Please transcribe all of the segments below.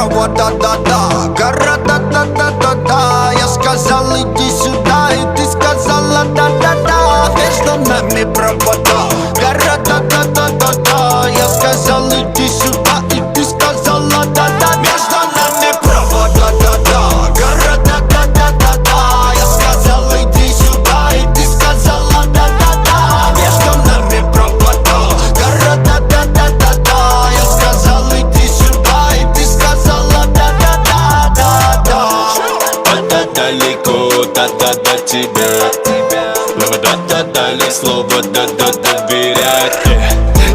провод, да-да-да. Города-да-да-да-да. Я сказал, иди сюда, и ты сказала да-да-да. Между нами провода. Города-да-да-да-да. Я сказал, иди сюда, и ты сказала да-да-да. Между нами провода, да-да. Города-да-да-да-да. Я сказал, иди сюда, и ты сказала да-да-да. Между нами провода. Города-да-да-да-да. Я сказал, иди сюда, и ты сказала да-да-да-да-да. Да-да далеко, да-да до тебя. Но да-да дали слово, да-да доверять.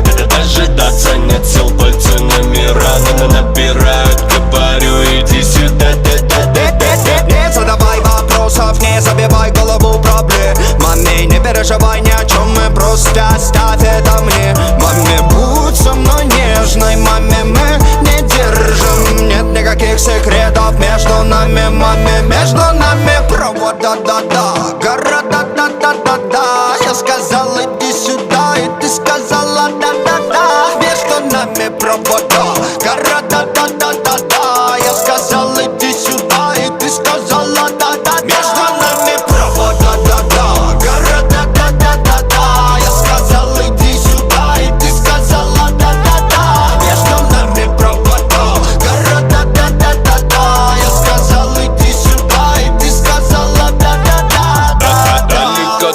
Да-да дожидаться нет сил, пальцы номера набирают. Говорю, иди сюда, да-да-да-да-да. Не задавай вопросов, не забивай голову проблемами. Не переживай ни о чем, мы просто оставь это мне. Маме, будь со мной нежной, маме, мы не держим. Нет никаких секретов между нами, маме. Между нами провод, да-да-да. Города-да-да-да-да. Я сказал, иди сюда, и ты сказала да-да-да. Между нами провода. Города-да-да-да-да. Я сказал, иди сюда, и ты сказала да-да-да. Между нами провода, да-да. Города-да-да-да-да. Я сказал, иди сюда, и ты сказала да-да-да. Между нами провода. Города-да-да-да-да. Я сказал, иди сюда, и ты сказала да-да-да-да.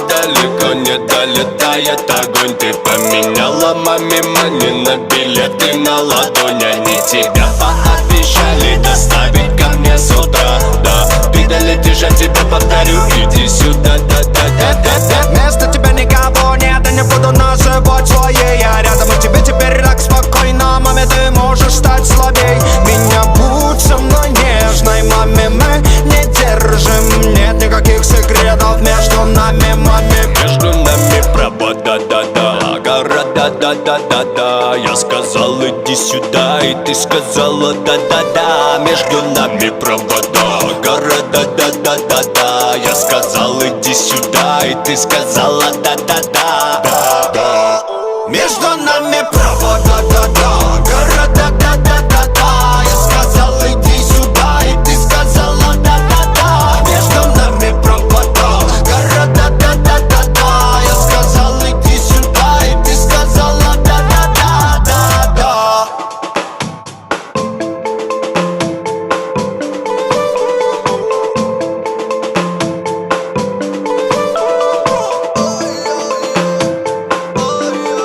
Далеко не долетает огонь. Ты поменяла маме мани на билеты на ладонь. Они тебя пообещали доставить ко мне с утра. Да, ты долетишь, я тебе повторю, иди сюда, да-да-да-да-да. Вместо тебя никого нет, я не буду называть своей. Я рядом, и тебе теперь так спокойно. Маме, ты можешь стать слабей. Меня будь со мной нежной, маме, мы не держим. Нет никаких секретов между нами, маме. Между нами провод, да-да-да. Города, да-да-да-да. Я сказал, иди сюда, и ты сказала да-да-да. Между нами провода. Города, да-да-да-да. Я сказал, иди сюда, и ты сказала да-да-да. Да-да. Между нами провод, да-да-да. Города, да-да-да-да. Я сказал, иди сюда, и ты сказала да-да-да. Между нами провода. Города, да-да-да-да. Я сказал, иди сюда, и ты сказала да-да-да-да-да.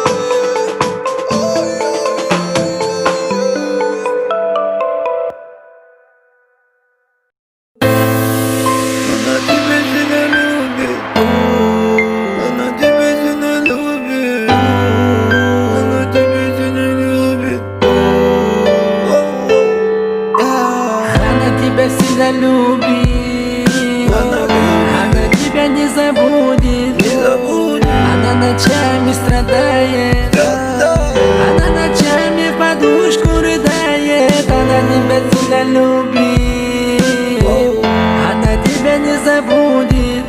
Она тебя сильно любит. Она тебя сильно любит. Она тебя сильно любит. Она тебя не забудет. Она ночами страдает. Она ночами в подушку рыдает. Она тебя сильно любит. Она тебя не забудет.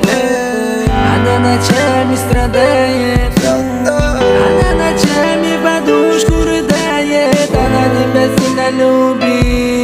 Она ночами страдает. Она ночами в подушку рыдает. Она тебя сильно любит.